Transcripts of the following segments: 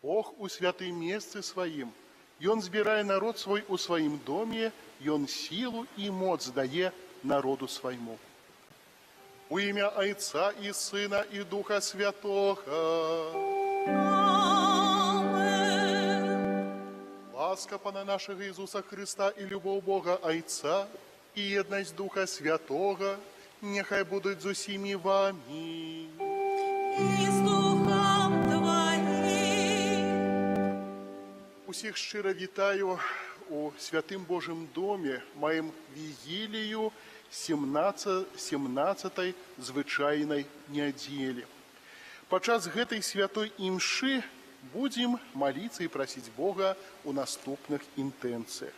Бог у святым месцы сваім. Ён збірае народ свой у сваім доме, ён сілу і моц дае народу свайму. У імя Айца і Сына і Духа Святого. Ласка Пана нашего Иисуса Христа и любовь Бога Айца и едность Духа Святого нехай будуть з усіми вами. І з Духом Твоїм. Усіх щиро вітаю у Святым Божьем доме, маем вігілію 17-й звычайнай нядзелі. Падчас гэтай святой імшы будем молиться и просить Бога у наступных интенциях.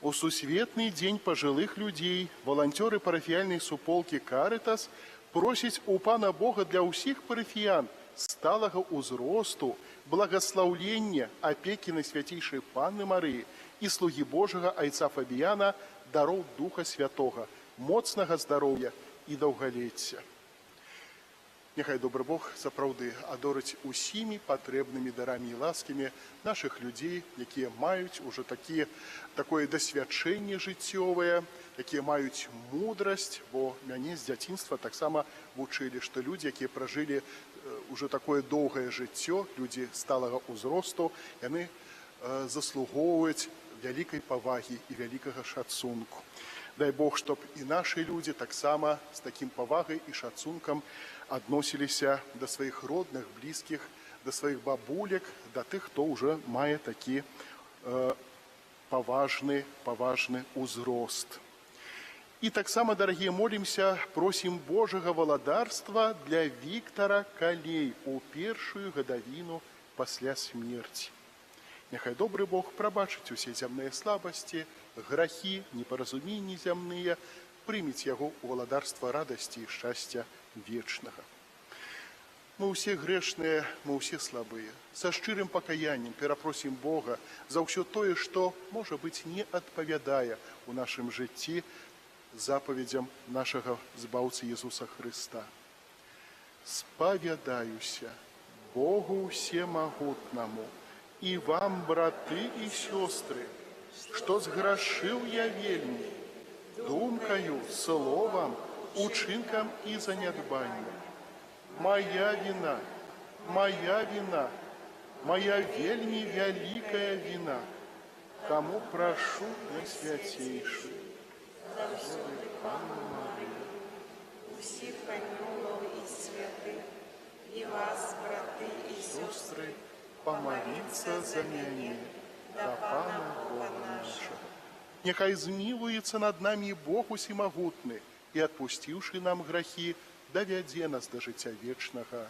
У Сусветный день пожилых людей волонтеры парафіяльной суполки «Каритас» просят у Пана Бога для усіх парафіян сталого узросту, благословления, опеки на святейшей Панны Марии и слуги Божьего Айца Фабияна даров Духа Святого, моцнага здоровья и долголетия. Нехай добрый Бог сапраўды адорыць усімі патрэбнымі дарамі і ласкамі наших людзей, якія маюць ужо такое дасвядчэнне жыццёвае, якія маюць мудрасць, бо мяне з дзяцінства таксама вучылі, што людзі, якія пражылі уже такое доўгае жыццё, людзі сталага ўзросту, яны заслугоўваюць вялікай павагі і вялікага шацунку. Дай Бог, чтоб и наши люди таксама с таким павагой и шацунком относились до своих родных, близких, до своих бабулек, до тех, кто уже мае такі поважный узрост. И таксама, дорогие, молимся, просим Божьего валадарства для Віктора Калей у першую гадавіну пасля смерти. Нехай добрый Бог прабачыць усе зямныя слабасці, грахі, непаразуменні зямныя, прымець яго у валадарства радасці і шчасця вечнага. Мы ўсе грэшныя, мы ўсе слабыя. Са шчырым пакаяннем перапросім Бога за ўсё тое, што, можа быць, не адпавядае у нашым жыцці запаведзям нашага збаўцы Ісуса Христа. Спавядаюся Богу Всемагутнаму и вам, браты и сестры, что сгрешил я вельми, думкою, словом, учинком и занядбанием. Моя вина, моя вельми великая вина, кому прошу Пресвятейшую. Завжди Панну Марію, усіх анёлов і святих, і вас, брати і сестри, помолиться за меня, да Пана Бога нашего. Нехай змилуется над нами Бог усемогутный, и, отпустивший нам грехи, доведе нас до життя вечного.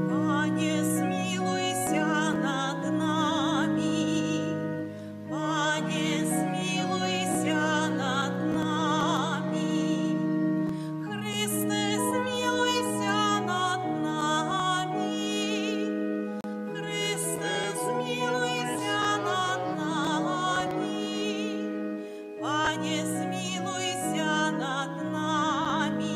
Пане, смилуйся над нами, Пане, смилуйся над нами, Христе, смилуйся над нами, Христе, смилуйся над нами, Пане, смилуйся над нами.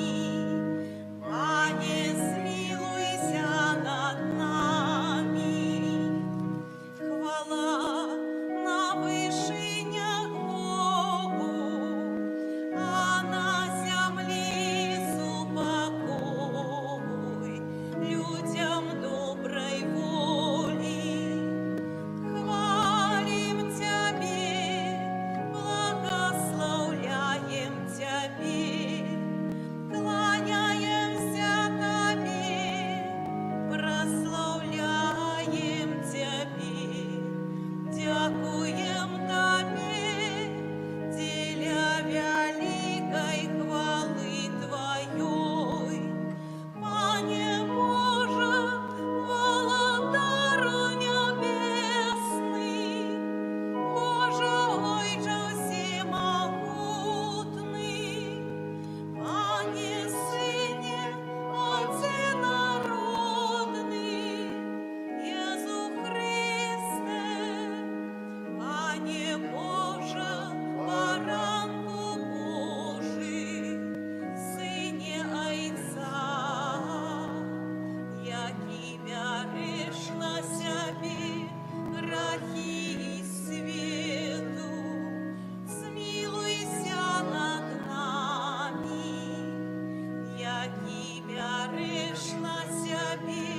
які бяреш на сябе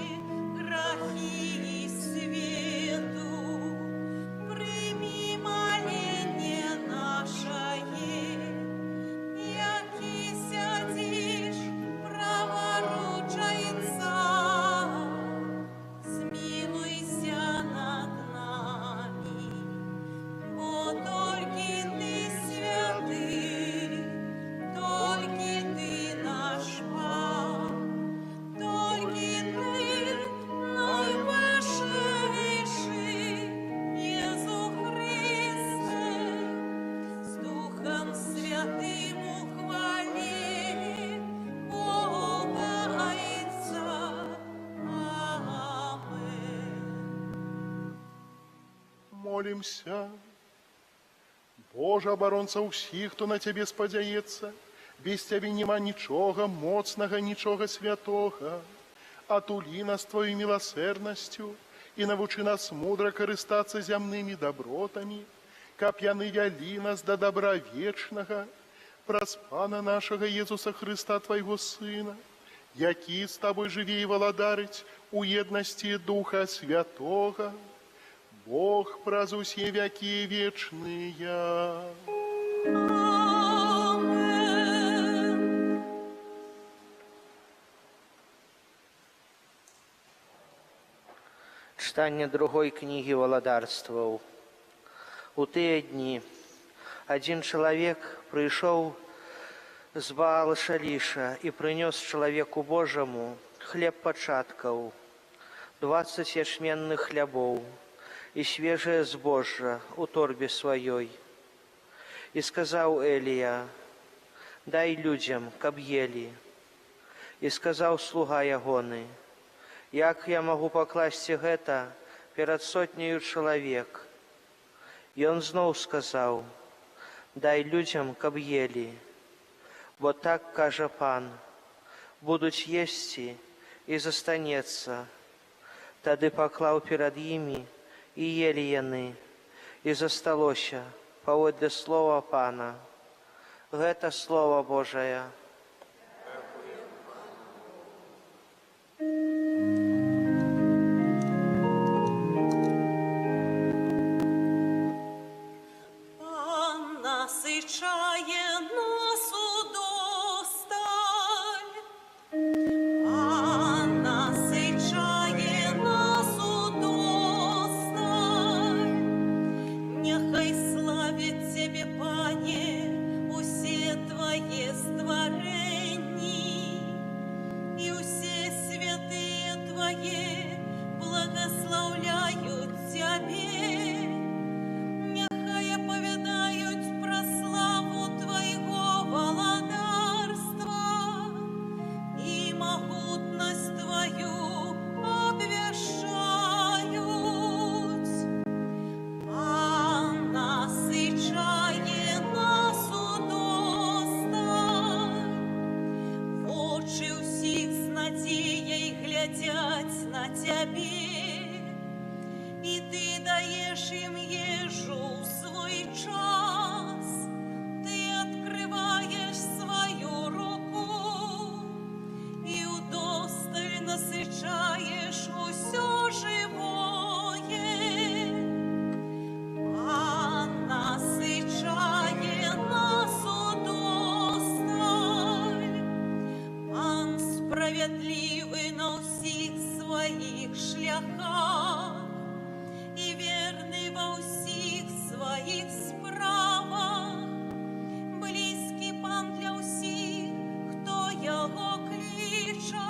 грахи свету, прими моление нашее, які сядзіш праворучаецца, змилуйся над нами, бо толькі Ты святы, толькі Ты наш Пан, толькі Ты найвышэйшы, Езу Христе, з Духом Святым у хвале Бога Отца. Амен. Молимся. Божа, абаронца ўсіх, хто на Цябе спадзяецца, без Цябе няма нічога моцнага, нічога святога. Атулі нас Твоёй міласэрнасцю і навучы нас мудра карыстацца зямнымі дабротамі, каб яны вялі нас да добра вечнага, праз Пана нашага Езуса Хрыста, Твайго Сына, які з Табой жыве і валадарыць у еднасці Духа Святога, Бог праз усе вякі вечныя. Амен. Читання другой книги Валадарстваў. У тыя дні один чалавек прыйшоў з Баала-Шаліша і прынёс чалавеку Божаму хлеб пачаткаў, 20 ячменных хлябоў і свежае збожжа у торбе сваёй. І сказаў Элія: дай людзям, каб елі. І сказаў слуга ягоны: як я магу пакласці гэта перад сотняю чалавек? Ён зноў сказаў: дай людзям, каб елі. Бо так кажа Пан: будуць есці і застанецца. Тады паклаў перад імі, і елі яны, і засталося паводле слова Пана. Гэта Слово Божае. Пан насичає нас удосталь, Пан насичає нас удосталь. Нехай славить Тебе, Пане, усе Твои створенні, і усе святые Твои благословляют Тебе. Нехай оповідают про славу Твоего валадарства и могутность Твою обвящают. Пан насичає нас удосталь, очі усіх з надією глядять на Тебе, і Ти даєш їм їжу в свій час. Ти відкриваєш свою руку і удосталь насичаєш усьо живое. Пан насичає нас удосталь, Пан справедливий на всіх своїх шляхах і вірний во всіх своїх справах. Близький Пан для всіх, хто Його кличе,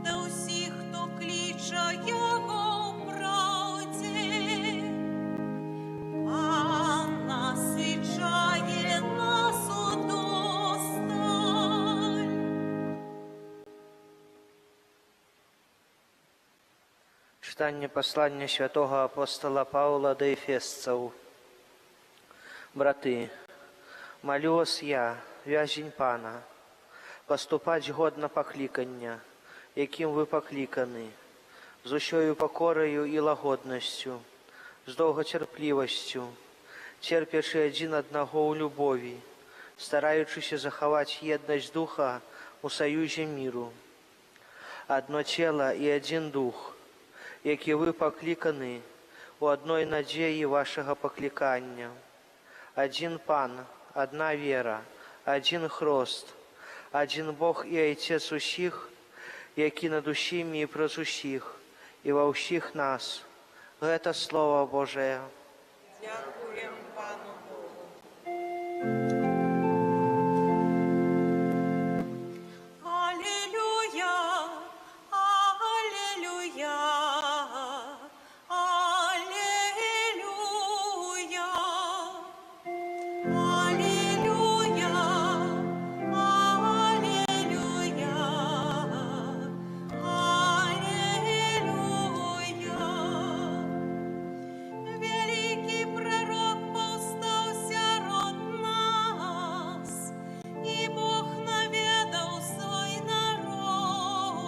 до всіх, хто кличе Його в правді. Пан насичає нас удосталь. Читання послання святого апостола Павла до Ефесцаў. Браты, молю вас я, вязень Пана, поступать годно покликання, яким ви покликаны, з усёю покорою і лагоднасцю, з довгоцерпливостью, терпячи один одного у любові, стараючыся захаваць еднасць духа у саюзе миру. Одно тело и один дух, які вы покликаны у одной надеи вашего покликания. Один Пан, одна вера, один хрост, один Бог и Отец усіх, які над усімі і праз усіх, і ва ўсіх нас. Гэта Слово Божие. Дякуємо Пану Богу. Алілюя, алілюя, алілюя, алілюя, алілюя. Великий пророк повстав сярод нас, і Бог наведав свой народ.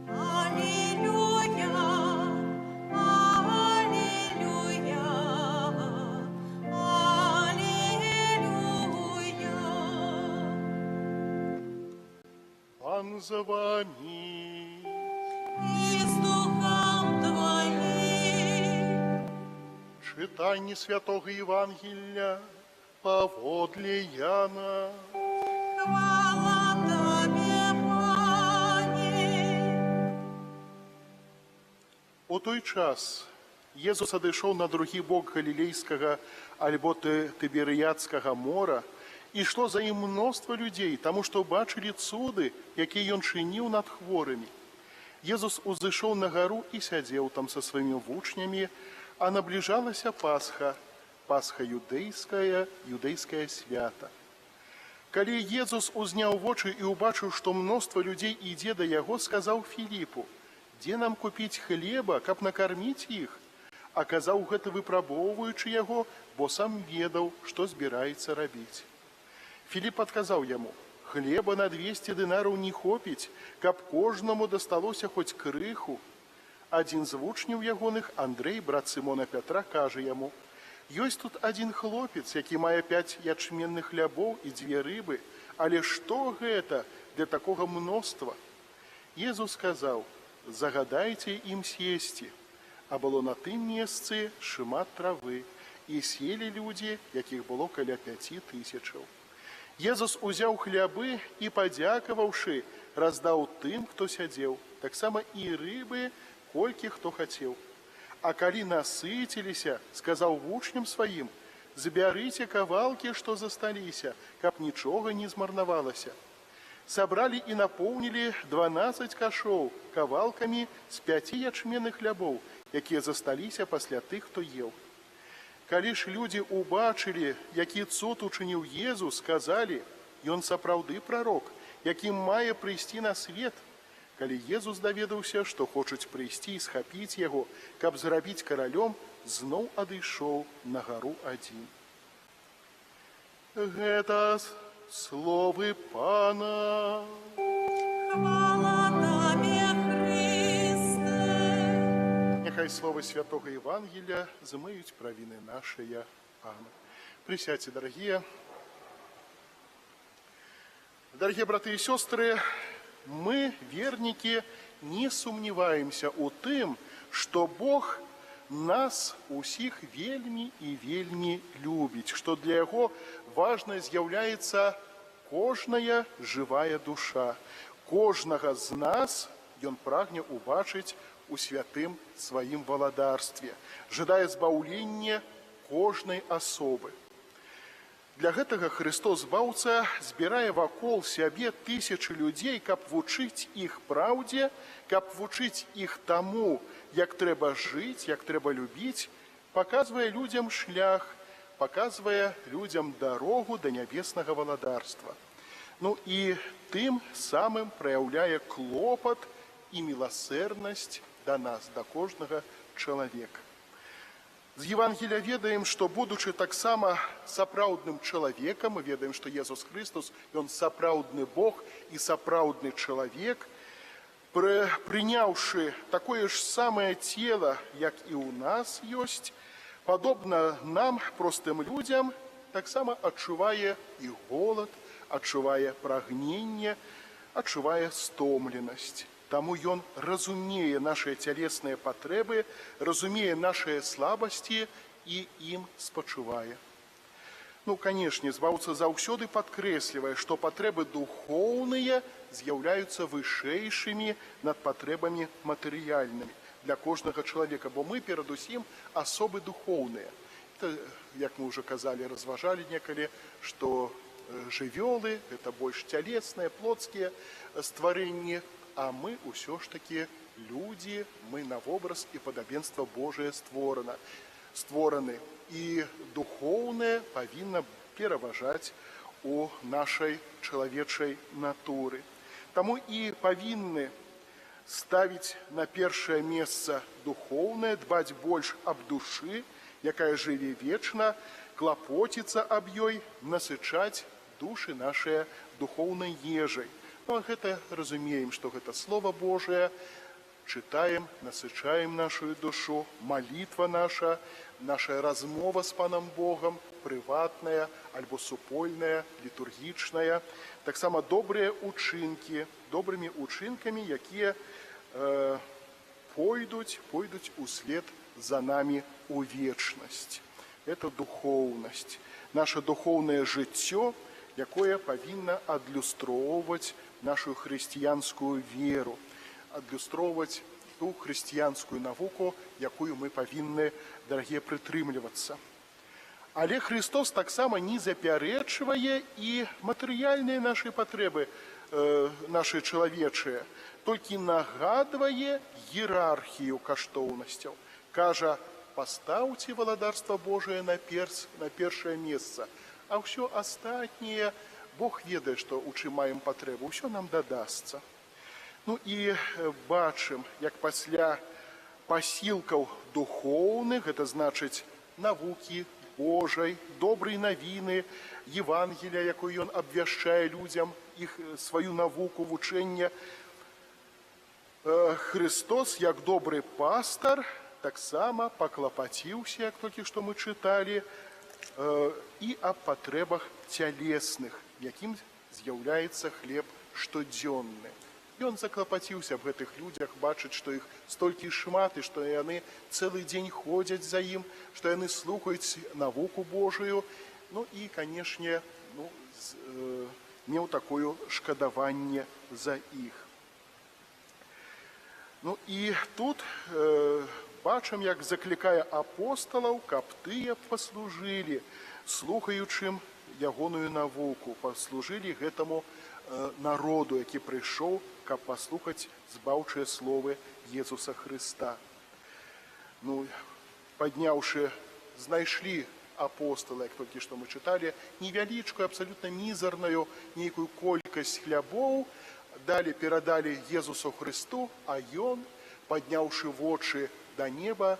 Алілюя, алілюя, алілюя. Пан за вами. І з духом твоїм. Читание Святого Евангелия поводле Яна. Хвала Тобі, Пані. У той час Езус адышоў на другі бок Галілейскага альбо Тыберыядскага мора, і шло за ім мноства людзей, таму што бачылі цуды, якія ён чыніў над хворымі. Езус узышоў на гару і сядзеў там са сваімі вучнямі, а набліжалася Пасха, Пасха юдэйскае свята. Калі Езус узняў вочы і ўбачыў, што мноства людзей ідзе да яго, сказаў Філіпу: «Дзе нам купіць хлеба, каб накарміць іх?» А казаў гэта, выпрабоўваючы яго, бо сам ведаў, што збіраецца рабіць. Філіп адказаў яму: «Хлеба на 200 дынараў не хопіць, каб кожнаму дасталося хоць крыху». Адзін з вучняў ягоных, Андрэй, брат Сымона Пятра, кажа яму: «Ёсць тут адзін хлопец, які мае 5 ячменных хлябоў і 2 рыбы, але што гэта для такога мноства?» Езус сказаў: «Загадайце ім сесці». А было на тым месцы шмат травы, і селі людзі, якіх было каля 5000. Езус узяў хлябы і, падзякаваўшы, раздаў тым, хто сядзеў, таксама і рыбы, колькі хто хацеў. А калі насыціліся, сказаў вучням сваім: «Забярыце кавалкі, што засталіся, каб нічога не змарнавалася». Сабралі і напоўнілі 12 кашоў кавалкамі з 5 ячменных хлябоў, якія засталіся пасля тых, хто еў. Калі ж людзі ўбачылі, які цуд учыніў Езус, сказалі: «Ён сапраўды прарок, якім мае прыйсці на свет». Калі Езус даведаўся, што хочуць прыйсці і схапіць яго, каб зрабіць каралём, зноў адышоў на гару адзін. Гэта словы Пана. Хвала Тобі, Христе. Нехай словы Святого Евангелия змыюць правіны нашыя. Амин. Присядьте, дорогие. Дорогие браты и сестры, мы, верники, не сумневаемся у тым, что Бог нас усіх вельмі і вельмі любіць, што для яго важна з'яўляецца кожная жывая душа. Кожнага з нас ён прагне убачыць у святым сваім валадарстве, жадае збаўлення кожнай асобы. Для гэтага Христос Збаўца збірае вакол сябе тысячы людзей, каб вучыць іх праўдзе, каб вучыць іх таму, як трэба жыць, як трэба любіць, паказвае людзям шлях, паказвае людзям дарогу да нябеснага валадарства. Ну і тым самым праяўляе клопат і міласэрнасць да нас, да кожнага чалавека. З Евангелия ведаем, што будучы таксама сапраўдным чалавекам, мы ведаем, што Езус Христос, ён сапраўдны Бог і сапраўдны чалавек, прыняўшы такое ж самае цела, як і ў нас ёсць, падобна нам, простым людзям, таксама адчувае і голад, адчувае прагненне, адчувае стомленасць. Таму ён разумее нашыя цялесныя патрэбы, разумее нашыя слабасці і ім спачувае. Ну, канешне, зваўца заўсёды падкрэслівае, што патрэбы духоўныя з'яўляюцца вышэйшымі над патрэбамі матэрыяльнымі для кожнага чалавека, бо мы перадусім асобы духоўныя. Это, як мы ўжо казалі, разважалі некалі, што жывёлы – гэта больш цялесныя, плотскія стварэнні, а мы ўсё ж такі людзі, мы на вобраз і падабенства Божае створаны. І духоўнае павінна пераважаць у нашай чалавечай натуры. Таму і павінны ставіць на першае месца духоўнае, дбаць больш аб душы, якая жыве вечна, клапоціцца аб ёй, насычаць душы нашыя духоўнай ежай. Ну, а гэта разумеем, што гэта Слова Божае, чытаем, насычаем нашу душу, малітва наша, наша размова з Панам Богам, прыватная альбо супольная, літургічная, таксама добрыя ўчынкі, добрымі ўчынкамі, якія пойдуць услед за намі у вечнасць. Это духоўнасць, наша духоўнае жыццё, якое павінна адлюстроўваць нашу хрысціянскую веру, адлюстроўваць ту хрысціянскую навуку, якую мы павінны, дарагія, прытрымлівацца. Але Христос таксама не запярэчвае і матэрыяльныя нашы патрэбы, нашы чалавечыя, толькі нагадвае іерархію каштоўнасцяў. Кажа, пастаўце валадарства Божае на першае месца, а ўсё астатняе, Бог ведае, што у чым маем патрэбу, ўсё нам дадасца. Ну і бачым, як пасля пасілкаў духоўных, гэта значыць навукі Божай, добрай навіны, Евангелія, якую ён абвяшчае людзям, іх сваю навуку, вучэнне, Христос, як добры пастар, таксама паклапаціўся, як толькі што мы чыталі, і аб патрэбах цялесных, якім з'яўляецца хлеб штодзённы. Ён заклапаціўся аб гэтых людзях, бачыць, што іх столькі шмат, і што яны цэлы дзень ходзяць за ім, што яны слухаюць навуку Божую, ну і, канешне, меў такое шкадаванне за іх. Ну і тут бачым, як заклікае апосталаў, каб тыя паслужылі, слухаючым ягоную навуку, паслужылі гэтаму народу, які прыйшоў, каб паслухаць збаўчыя словы Езуса Хрыста. Ну, падняўшы, знайшлі апосталы, як толькі што мы чыталі, невялічкую, абсалютна мізарную нейкую колькасць хлябоў, перадалі Езусу Хрысту, а ён, падняўшы вочы да неба,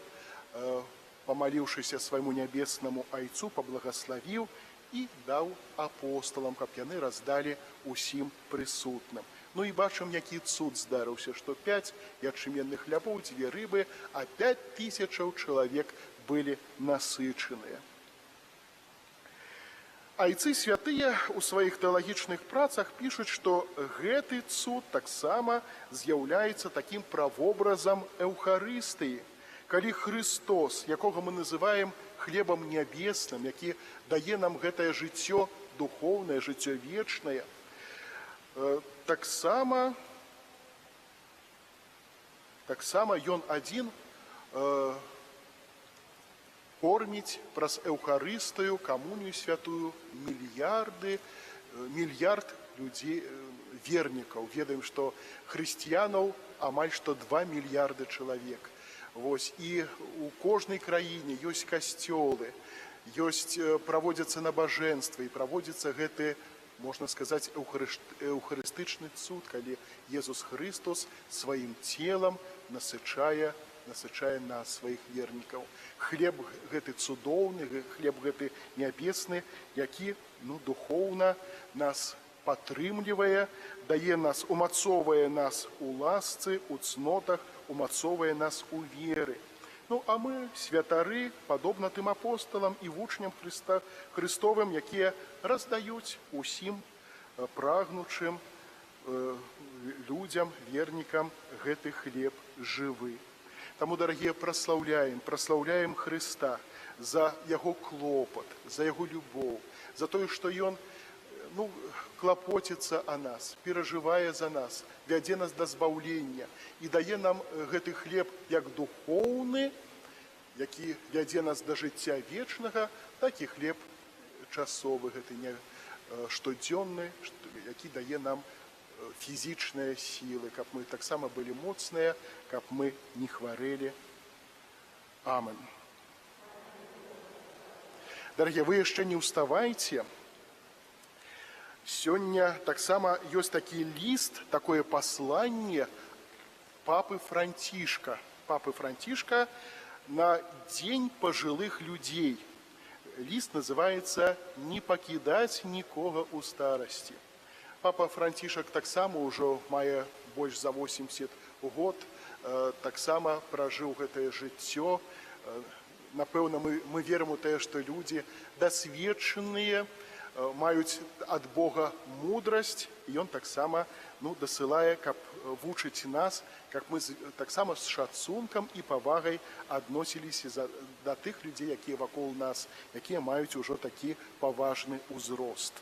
памаліўшыся свайму нябеснаму Айцу, паблагаславіў і даў апосталам, каб яны раздалі усім прысутным. Ну і бачым, які цуд здарыўся, што 5 ячменных хлябоў, 2 рыбы, а 5000 чалавек былі насычаныя. Айцы святыя ў сваіх тэалагічных працах пішуць, што гэты цуд таксама з'яўляецца такім правобразам эўхарыстыі, калі Христос, якога мы называем хлебам нябесным, які дае нам гэтае жыццё духоўнае, жыццё вечнае, таксама ён адзін корміць праз эўхарыстыю, камунію святую мільярд людзей, вернікаў. Ведаем, што хрысціянаў амаль што 2 мільярды чалавек. І у кожнай краіне ёсць касцёлы, праводзяцца набажэнствы і праводзіцца гэты, можна сказаць, эўхарыстычны цуд, калі Езус Христос сваім целам насычае нас, сваіх вернікаў. Хлеб гэты цудоўны, хлеб гэты нябесны, які духоўна нас падтрымлівае, дае нас, умацоўвае нас у ласцы, у цнотах, умацоўвае нас у веры. Ну, а мы, святары, падобна тым апосталам і вучням Христовым, якія раздаюць усім прагнучым людям, вернікам гэты хлеб жывы. Таму, дарагія, праслаўляем Хрыста за яго клопат, за яго любоў, за тое, што ён клапоціцца о нас, перажывае за нас, вядзе нас да збаўлення і дае нам гэты хлеб як духоўны, які вядзе нас да жыцця вечнага, так і хлеб часовы, гэты не штодзённы, які дае нам фізічныя сілы, каб мы таксама былі моцныя, каб мы не хварэлі. Амен. Дарагія, вы яшчэ не ўставайце. Сёння таксама ёсць такі ліст, такое пасланне папы Францішка. Папы Францішка на Дзень пажылых людзей. Ліст называецца «Не пакідаць нікога ў старасці». Папа Францішак таксама ўжо мае больш за 80 год, таксама пражыў гэтае жыццё. Напэўна, мы верым у тое, што людзі дасведчаныя, маюць ад Бога мудрасць, і ён таксама дасылае, каб вучыць нас, каб мы таксама з шацункам і павагай адносіліся да тых людзей, якія вакол нас, якія маюць ужо такі паважны ўзрост.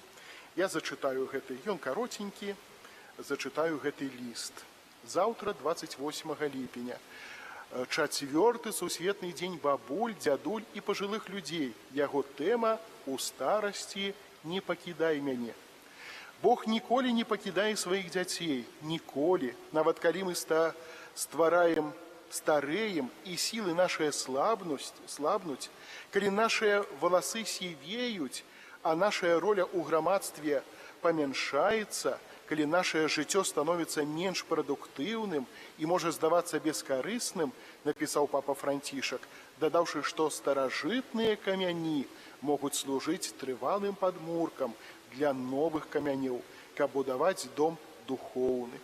Я зачытаю гэты, ён каротенькі, зачытаю гэты ліст. Заўтра, 28 ліпеня, 4-й сусветны дзень бабуль, дзядуль і пажылых людзей. Яго тэма «У старасці не пакідай мяне». Бог ніколі не пакідае сваіх дзяцей, ніколі. Нават калі мы стареем і сілы нашыя слабнуць, калі нашыя валасы сівеюць, а наша роля ў грамадстве памяншаецца, калі нашае жыццё становіцца менш прадуктыўным і можа здавацца бескарысным, напісаў папа Францішак, дадаўшы, што старажытныя камяні могуць служыць трывалым падмуркам для новых камянёў, каб будаваць дом духоўны.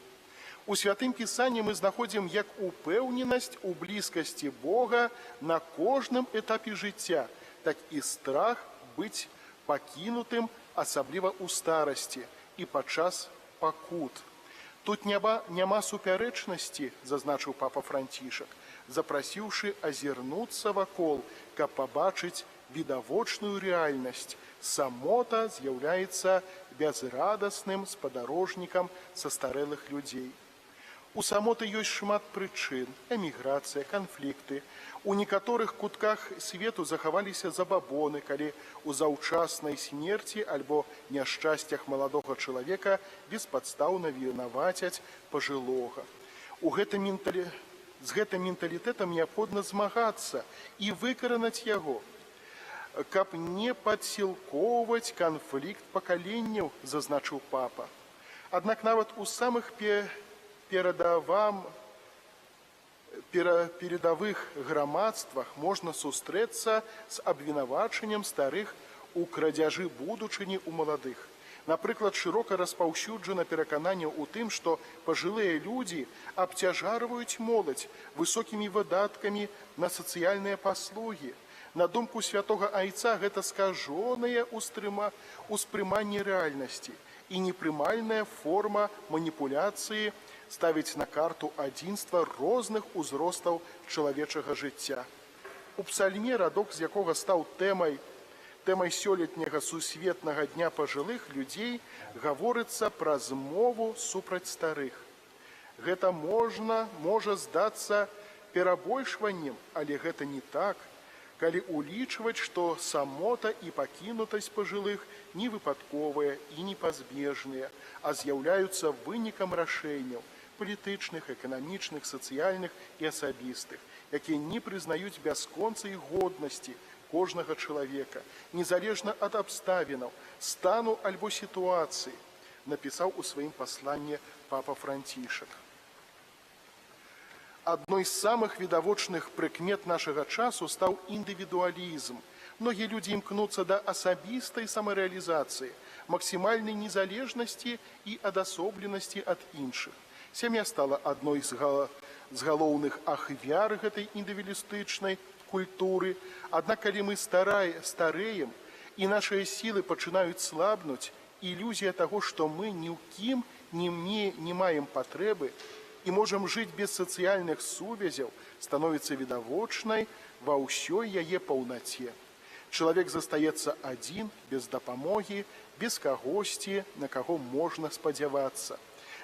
У святым пісанні мы знаходзім як упэўненасць у блізкасці Бога на кожным этапе жыцця, так і страх быць пакінутым, асабліва ў старасці і падчас пакут. Тут няма супярэчнасці, зазначыў папа Францішак, запрасіўшы азірнуцца вакол, каб пабачыць відавочную рэальнасць. Самота з'яўляецца бязрадасным спадарожнікам састарэлых людзей. У самоты ёсць шмат прычын: эміграцыя, канфлікты. У некаторых кутках свету захаваліся забабоны, калі ў заўчаснай смерці альбо няшчасцях маладога чалавека беспадстаўна вінавацяць пажылога. З гэтым менталітэтам неабходна змагацца і выкаранаць яго, каб не падсілкоўваць канфлікт пакаленняў, зазначыў папа. Аднак нават у самых перадавых грамадствах можна сустрэцца з абвінавачаннем старых у крадзяжы будучыні ў маладых. Напрыклад, шырока распаўсюджана перакананне ў тым, што пажылыя людзі абцяжарваюць моладзь высокімі выдаткамі на сацыяльныя паслугі. На думку святога айца, гэта скажонае ўспрыманне рэальнасці і непрымальная форма маніпуляцыі ставіць на карту адзінства розных узростаў чалавечага жыцця. У псальме, радок з якога стаў тэмай сёлетняга сусветнага дня пажылых людзей, гаворыцца пра змову супраць старых. Гэта можа здацца перабольшваннем, але гэта не так, калі улічваць, што самота і пакінутасць пажылых не выпадковыя і непазбежныя, а з'яўляюцца вынікам рашэнняў палітычных, эканамічных, сацыяльных і асабістых, якія не прызнаюць бясконцай годнасці кожнага чалавека, незалежна ад абставінаў, стану альбо сітуацыі, напісаў у сваім пасланні папа Францішак. Адной з самых відавочных прыкмет нашага часу стаў індывідуалізм. Многія людзі імкнуцца да асабістай самарэалізацыі, максімальнай незалежнасці і адасобленасці ад іншых. Сям'я стала адной з галоўных ахвяр гэтай індывідуалістычнай культуры. Аднак, калі мы старэем і нашыя сілы пачынаюць слабнуць, иллюзия того, что мы ни ў кім не маем патрэбы і можам жыць без сацыяльных сувязяў, становіцца відавочнай ва ўсёй яе паўнаце. Чалавек застаецца адзін, без дапамогі, без кагосьці, на каго можна спадзявацца.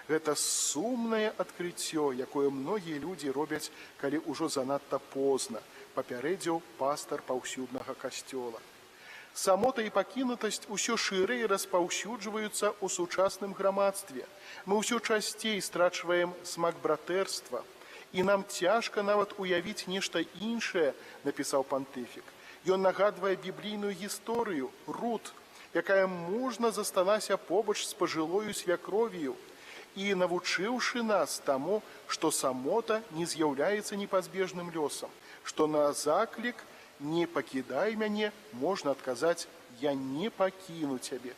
Гэта сумнае адкрыццё, якое многія людзі робяць, калі ўжо занадта позна, папярэдзіў пастар паўсюднага касцёла. Самота і пакінутасць усё шырэй распаўсюджваюцца ў сучасным грамадстве. Мы ўсё часцей страчваем смак братэрства, і нам цяжка нават уявіць нешта іншае, напісаў пантыфік. Ён нагадвае біблійную гісторыю Рут, якая мужна засталася побач з пажылою свякровію, і навучыўшы нас таму, што самота не з'яўляецца непазбежным лёсам, што на заклік «Не пакідай мяне» можна адказаць «Я не пакіну цябе».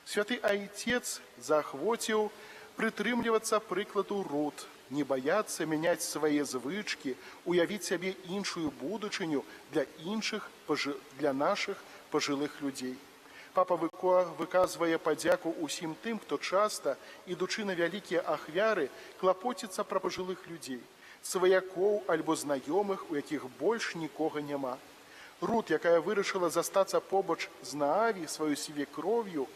Святы Айцец заахвоціў прытрымлівацца прыкладу Рут, не баяцца мяняць свае звычкі, уявіць сябе іншую будучыню для нашых пажылых людзей. Папа выказвае падзяку ўсім тым, хто часта, ідучы на вялікія ахвяры, клапоціцца пра пажылых людзей, сваякоў альбо знаёмых, у якіх больш нікога няма. Рут, якая вырашыла застацца побач з Нааві, сваёй свекров'ю,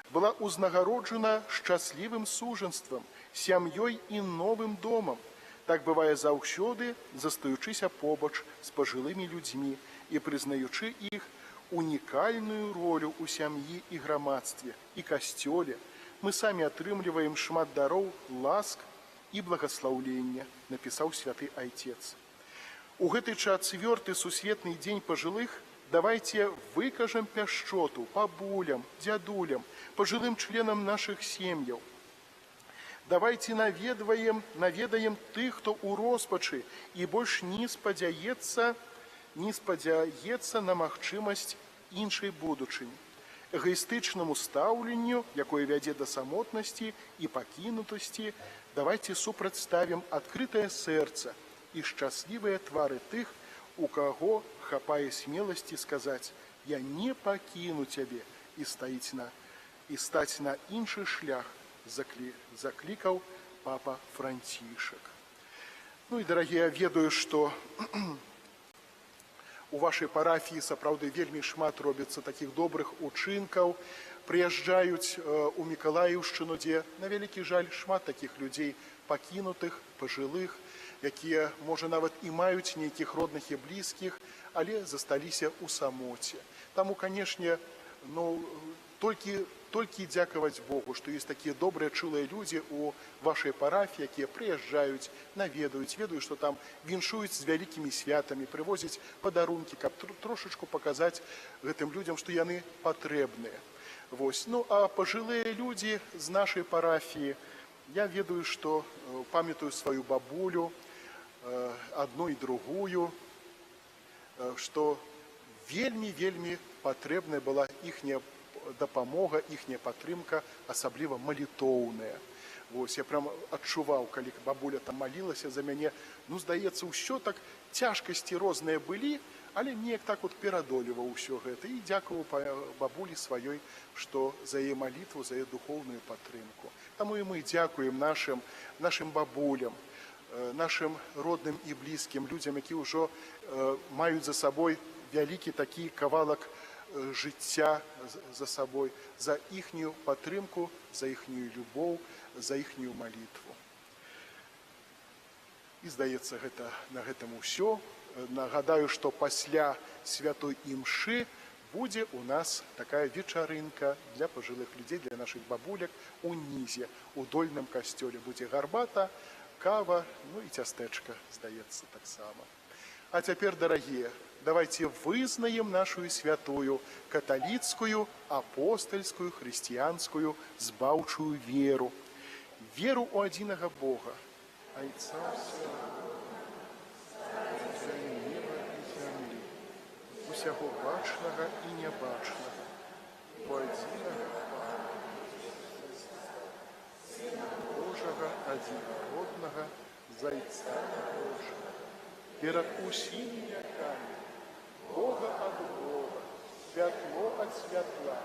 была ўзнагароджана шчаслівым сужанствам, сям'ёй і новым домам. Так бывае заўсёды, застаючыся побач з пажылымі людзьмі і прызнаючы іх унікальную ролю ў сям'і і грамадстве, і касцёле. Мы самі атрымліваем шмат дароў, ласк і благаслаўлення, напісаў святы Айцец. У гэты 4-й сусветны дзень пажылых давайте выкажам пяшчоту бабулям, дзядулям, пажылым членам нашых сем'яў. Давайте наведаем тых, хто ў роспачы і больш не спадзяецца на магчымасць іншай будучыні. Эгоістычнаму стаўленню, якое вядзе да самотнасці і пакінутасці, давайте супрацьставім адкрытае сэрца і шчаслівыя твары тых, у каго хапае смеласці сказаць «Я не пакіну цябе» і стаць на іншы шлях, заклікаў папа Францішак. Ну і, дарагія, ведаю, што у вашай парафіі сапраўды вельмі шмат робіцца такіх добрых учынкаў, прыязджаюць у Мікалаіўшчыну, дзе, на вялікі жаль, шмат такіх людзей пакінутых, пажылых, якія, можа, нават і маюць нейкіх родных і блізкіх, але засталіся ў самоце. Таму, канешне, толькі дзякаваць Богу, што ёсць такія добрыя, чулыя людзі ў вашай парафіі, якія прыязджаюць, наведаюць, ведаю, што там віншуюць з вялікімі святамі, прывозяць падарункі, каб трошачку паказаць гэтым людзям, што яны патрэбныя. Ну, а пажылыя людзі з нашай парафіі, я ведаю, што памятаю сваю бабулю, адну і другую, што вельмі патрэбная была іхняя дапамога, іхняя падтрымка, асабліва малітоўная. Я прям адчуваў, калі бабуля там малілася за мяне, здаецца, ўсё так, цяжкасці розныя былі, але неяк так перадолеваў усё гэта. І дзякую бабулі сваёй, што за яе малітву, за яе духоўную падтрымку. Таму і мы дзякуем нашым бабулям, нашым родным і блізкім людзям, які ўжо маюць за сабой вялікі такі кавалак жыцця за сабой, за іхнюю падтрымку, за іхнюю любоў, за іхнюю малітву. І, здаецца, на гэтым усё. Нагадаю, што пасля святой імшы будзе у нас такая вечарынка для пажылых людзей, для нашых бабуляк унізе. У дольным касцёле будзе гарбата, кава, і цястэчка, здаецца, таксама. А цяпер, дарагія, давайте вызнаем нашу святую католицкую, апостольскую, христианскую, збаўчую веру. Веру у адзінага Бога, Айца неба і зямлі, усяго бачнага і нябачнага, у адзінага Божага, адзінароднага, Зайца Божага, перад усімі вякамі, Бога ад Бога, святло ад святла,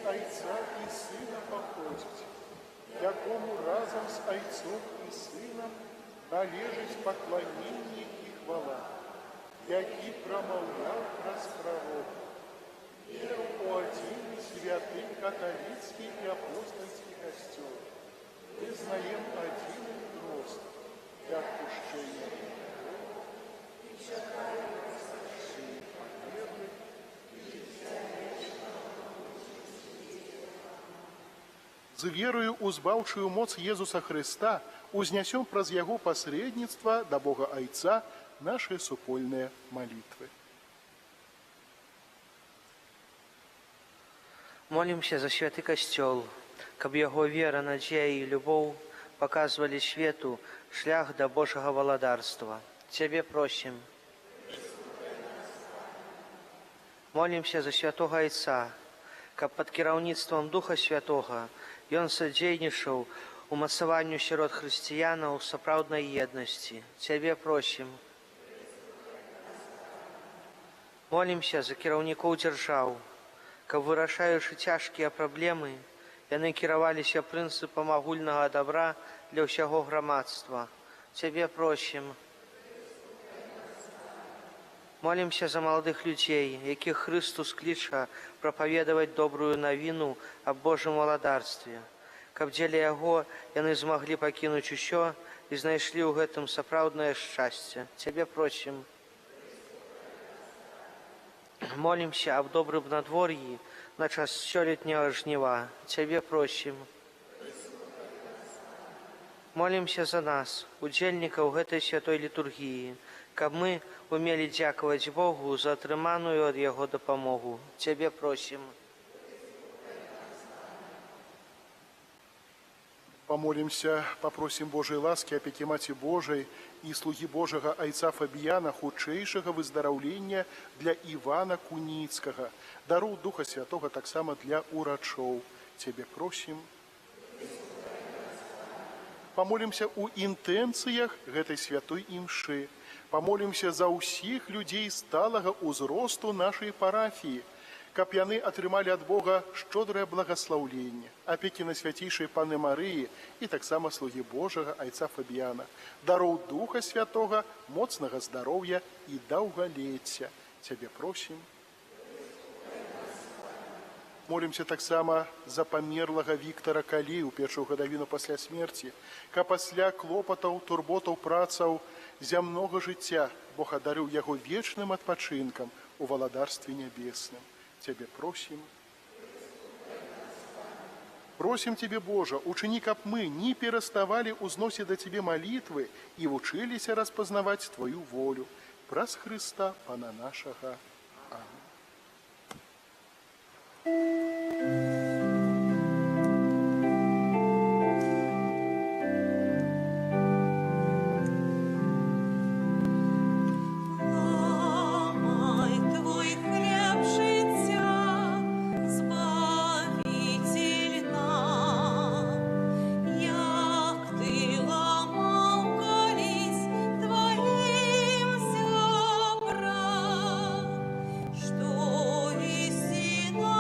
Айца і Сина походить, якому разом з Айцом і Сином належить поклоніння і хвала, який промовляв праз пророк. Віру у один святий католицький і апостольський костел. Визнаєм один рост для отпущення з верою у збаўчую моц Езуса Христа узнясем праз яго посредництва до Бога Айца наши супольные молитвы. Молимся за святы касцёл, каб яго вера, надзея і любоў показывали свету шлях до Божьего владарства. Тебе просим. Молимся за святого Айца, каб под кіраўніцтвам Духа Святого ён садзейнічаў умацаванню сярод хрысціянаў сапраўднай еднасці. Тебе просим. Молимся за кіраўнікоў дзяржаў, каб, вырашаючы цяжкія праблемы, яны кіраваліся прынцыпам агульнага добра для ўсяго грамадства. Тебе просим. Молимся за маладых людзей, якіх Христус кліча прапаведаваць добрую навіну аб Божым валадарстве, каб дзеля яго яны змаглі пакінуць усё і знайшлі ў гэтым сапраўднае шчасце. Тебе просим. Молимся об добрым надвор'і на час сёлетняга жніва. Тебе просим. Молимся за нас, удзельнікаў гэтай святой літургіі, каб мы умелі дзякаваць Богу за атрыманую ад яго дапамогу. Тебе просим. Помолимся, попросим Божьей ласки, опеки Маті Божией и слуги Божьего Айца Фабіяна хутчэйшага выздараўлення для Ивана Куніцкага, дару Духа Святого так само для урачоў. Тебе просим. Помолимся у інтэнцыях гэтай святой імшы. Помолимся за ўсіх людзей сталага ўзросту нашай парафіі, каб яны атрымалі ад Бога шчодрае благаслаўленне, апекі на свяцейшай Панны Марыі і таксама слугі Божага Айца Фабіяна, дароў Духа Святога, моцнага здароўя і даўгалецця. Цябе просім. Молимся таксама за памерлага Віктара Калі ў першую гадавіну пасля смерці, каб пасля клопатаў, турботаў, працаў зямнога жыцця Бог адарыў яго вечным адпачынкам у валадарстве нябесным. Тебе просим. Просим Тебе, Боже, учини, каб мы не переставали узносить до Тебе молитвы и учились распознавать Твою волю. Праз Христа, Пана нашего. Аминь. Ламай Твой хлеб життя, Збавитель нам, як Ти ламав колись Твоим зябрам, що істина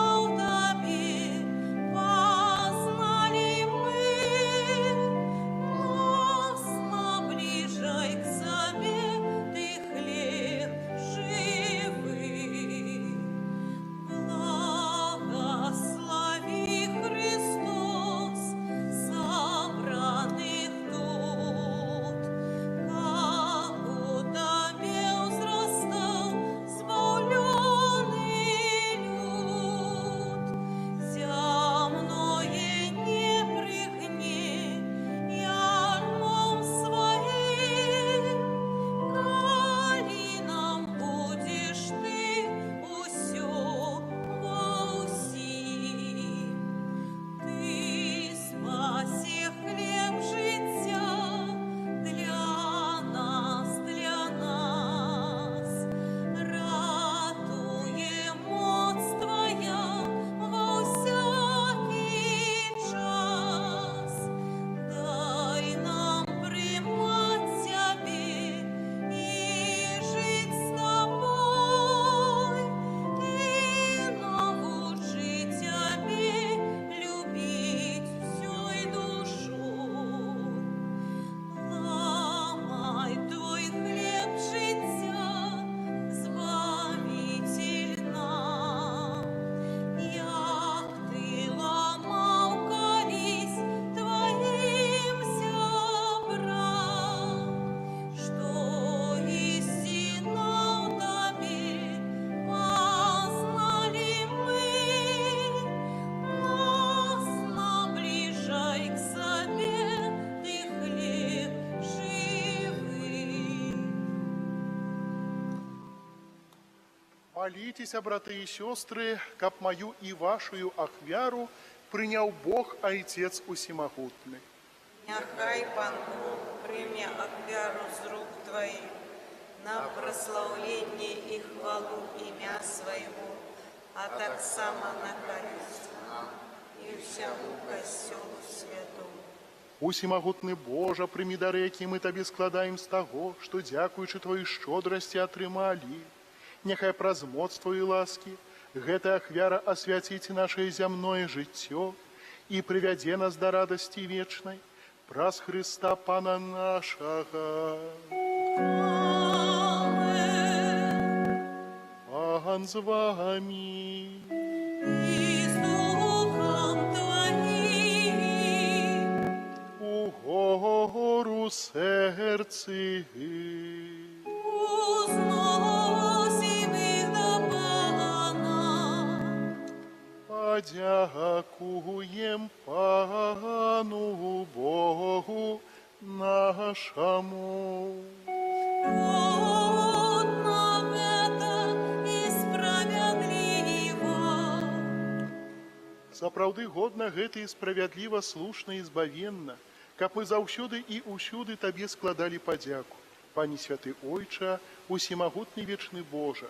Молитесь, браты и сестры, каб мою и вашу ахвяру принял Бог, Отец Усемогутный. Няхай Пан Бог прийме ахвяру з рук Твоих на прославление и хвалу имя Своего, а так само на користь нам и всему Костелу Святому. Усемогутны Божа, прими дары, які мы Табе складаем з таго, што, дзякуючы Твоей шчодрасці, атрымалі. Няхай праз моц Твоей ласкі гэтая ахвяра асвяціць нашае зямное жыццё і прывядзе нас да радасці вечнай праз Христа Пана нашага. Пан з вами. И с Духом Твоим. У гору серці. Узносим их до Пана. Подякуем Пану Богу нашему. Годно это и справедливо. Сапраўды годна гэта і справядліва, слушна і збавенна, каб мы заўсёды і ўсюды Табе складалі падзяку. Пане святы Ойча, усемагутны вечны Божа,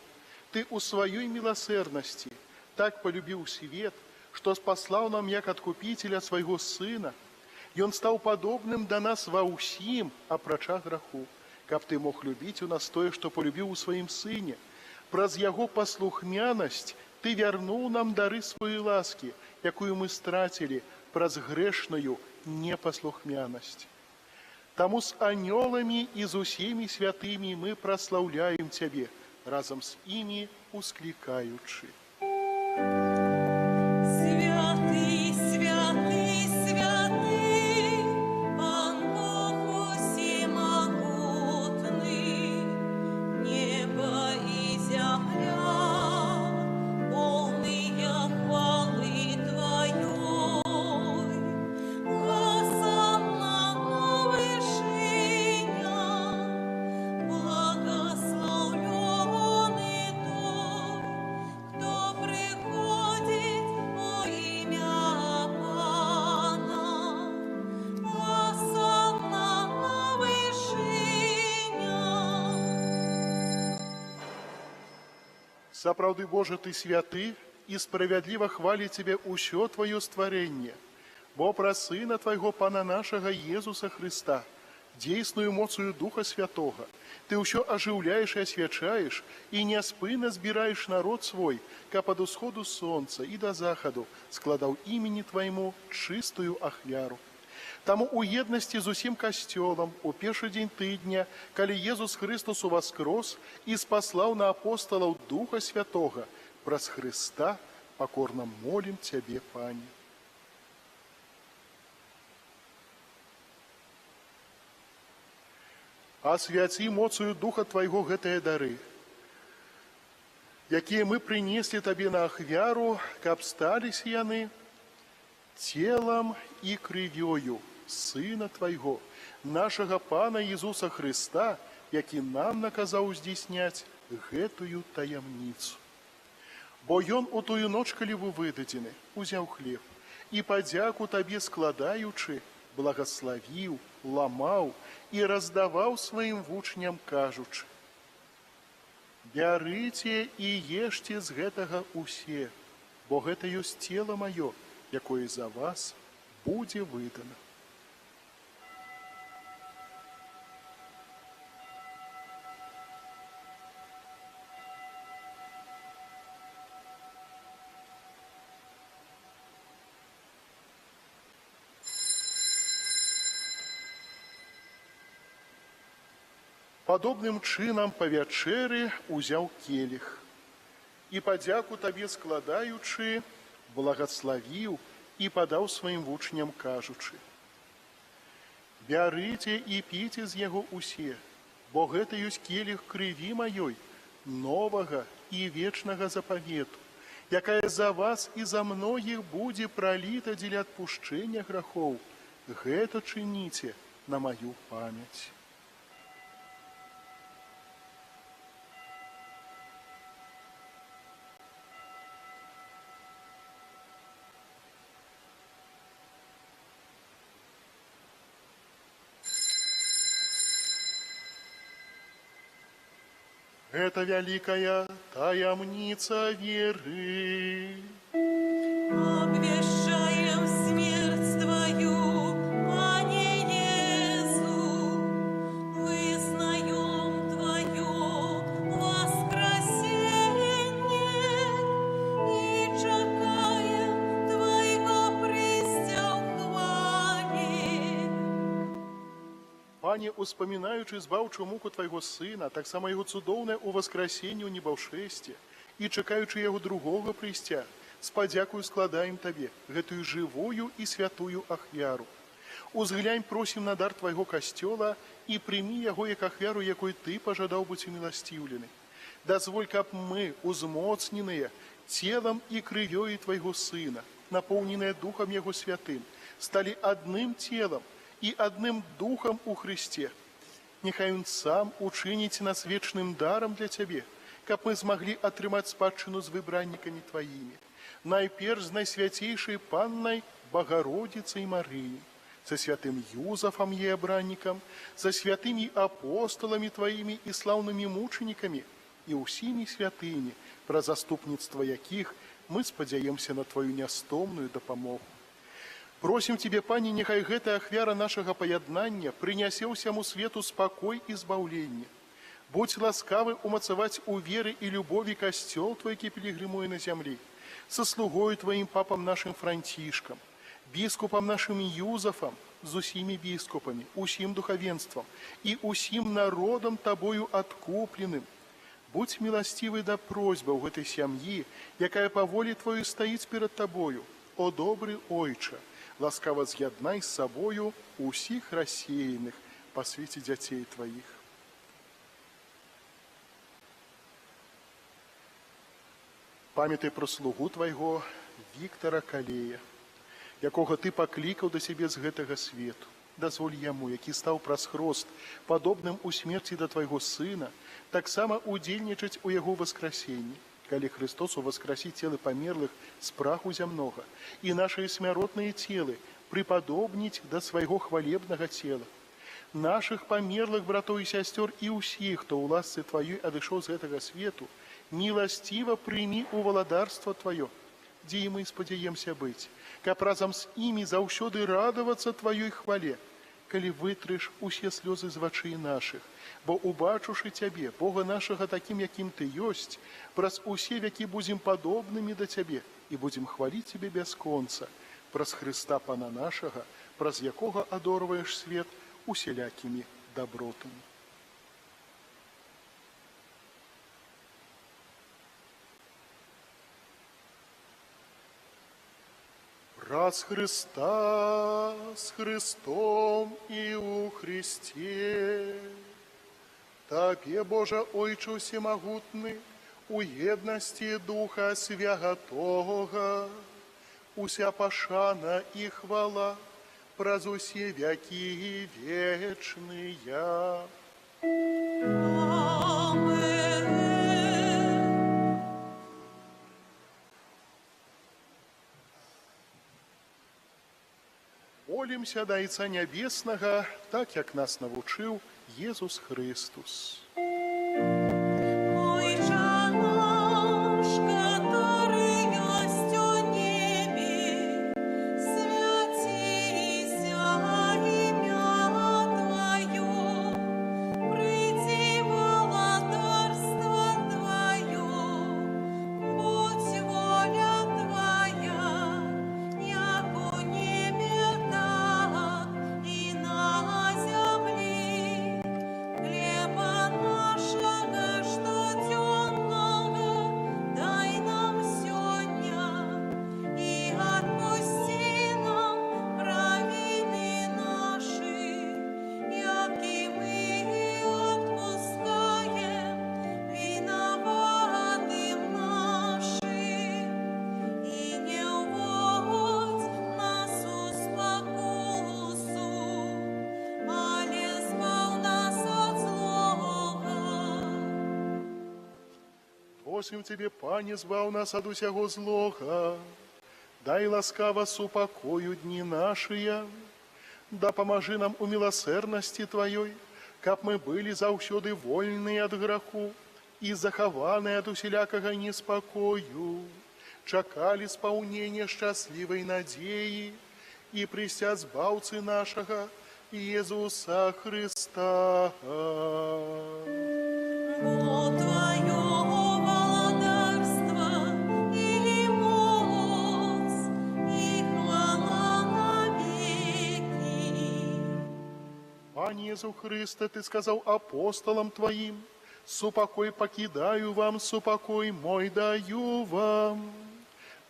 Ты у сваёй міласэрнасці так полюбіў свет, што спаслаў нам як адкупіцеля свайго Сына. Ён стаў падобным да нас ва ўсім, апрача граху, каб Ты мог любіць у нас тое, што полюбіў у сваім Сыне. Праз яго паслухмянасць Ты вярнуў нам дары сваёй ласкі, якую мы страцілі праз грэшную непаслухмянасць. Таму з анёламі і з усімі святымі мы праслаўляем Цябе, разам з імі усклікаючы. Святый, святый, святый, Пан Бог всемогутный, небо и земля, полные хвалы Твоей. Хосанна на вышинах, благословленный тот, кто приходит во имя Пана. Хосанна на вышинах. Сапраўды, Божа, Ты святы і справядліва хвалі Цябе ўсё Твоё стварэнне, бо праз Сына Твайго Пана нашага Езуса Христа, дзейсную моцую Духа Святога, Ты ўсё ажыўляеш і асвячаеш і няспынна збіраеш народ свой, каб ад усходу сонца і да захаду складаў імені Твайму чыстую ахвяру. Таму у еднасці з усім касцёлам у першы дзень тыдня, калі Езус Христос уваскрос і спаслаў на апосталаў Духа Святога, праз Христа пакорна молім Цябе, Пане. Асвяці моцаю Духа Твайго гэтыя дары, якія мы прынеслі Табе на ахвяру, каб сталіся яны целам і крывёю Сына Твайго, нашага Пана Ісуса Христа, які нам наказаў здзейсняць гэтую таямніцу. Бо Ён у тую ноч, калі быў выдадзены, узяў хлеб і падзяку Табе складаючы, благословіў, ламаў і раздаваў сваім вучням, кажучы: «Бярыце і ешце з гэтага усе, бо гэта ёсць цела маё, якое за вас будзе выдана». Падобным чынам па вячэры узяў келіх і падзяку Табе складаючы, благословіў і падаў сваім вучням, кажучы: «Бярыце і піце з яго усе, бо гэта ёсць келіх крыві маёй, новага і вечнага запавету, якая за вас і за многіх будзе праліта дзеля адпушчэння грахоў. Гэта чыніце на маю памяць». Это великая таямница веры. Обвещаем смерть Твою, Пане Иисус, вызнаем Твое воскресение и чекаем Твоего прийстя в хвале. Пане, успоминаючи збавчу муку Твайго Сына, так само Його цудоўнае у воскресенні ў небаўшэсце, і чекаючи Яго другого прийстя, з падзякою складаем Табе гэтую живую і святую ахвяру. Узглянь, просім на дар Твайго касцёла і прымі яго як ахвяру, якой Ты пажадаў быць уміласціўлены. Дазволь, каб мы, узмоцненыя целам і крывёй Твайго Сына, напоўненыя Духам Яго святым, сталі адным целам і адным Духам у Христе. Няхай Ён сам учыніць нас вечным дарам для Цябе, каб мы змаглі атрымаць спадчыну з выбраннікамі Тваімі, найперш з найсвяцейшай Паннай Богородицей Марыі, со святым Юзафом Єбранником, со святыми апостолами Твоими и славными мучениками, и усими святыми, про заступництво яких мы спадзяемся на Твою нястомную дапамогу. Просим Тебе, Пане, нехай гэтая ахвяра нашага паяднання прынясе ўсяму свету спакой і збаўленне. Будь ласкавы умацаваць у веры і любові касцёл Твой, які пілігрымуе на зямлі, со слугою Твоим папам нашим Францішкам, біскупам нашим Юзафам, з усімі біскупамі, усім духавенствам і усім народам Табою адкупленым. Будь милостивый да просьбаў гэтай сям'і, якая па волі Твоёй стаіць перад Табою. О добры Ойча, ласкава з'яднай з сабою усіх рассеяных па свеце дзяцей Тваіх. Памятай про слугу Твайго Віктора Калея, якога Ты паклікаў да сябе з гэтага свету. Дазволь яму, які стаў праз хрост, падобным у смерці да Твайго Сына, таксама удзельнічаць у яго воскресенні, калі Христос уваскрасі целы памерлых з праху зямнога, і нашыя смяротныя целы прыпадобніць да свайго хвалебнага цела. Нашых памерлых братоў і сясцёр і ўсіх, хто ў ласцы Тваёй адышоў з гэтага свету, міласціва прымі ў валадарства Тваё, дзе і мы спадзяемся быць, каб разам з імі заўсёды радавацца Тваёй хвале, калі вытрыш усе слёзы з вачэй нашых, бо убачушы Цябе, Бога нашага такім, якім Ты ёсць, праз усе вякі будзем падобнымі да Цябе і будзем хваліць Цябе бясконца, праз Хрыста Пана нашага, праз якога адорваеш свет усялякімі дабротамі. Раз Христа с Христом и у Христе, Табе, Божа Ойче всемогутный, у єдності Духа Святого, уся пашана і хвала, праз усе вяки вечные. Молимся да Отца Небесного, так, як нас навучив Єсус Христос. Просим Тебе, Пане, збав нас ад усяго злога, дай ласкаво супокою дни нашыя, да поможи нам у милосердности Твоей, каб мы были заўсёды вольныя ад граху и захаваныя ад усялякага неспакою, чакалі спаўнення шчаслівай надзеі і прыся збаўцы нашага Иисуса Христа. Бо Твое владарство и моц, и хвала навеки. Пане Иисус Христе, Ты сказал апостолам Твоим: «Супокой покидаю вам, супокой мой даю вам».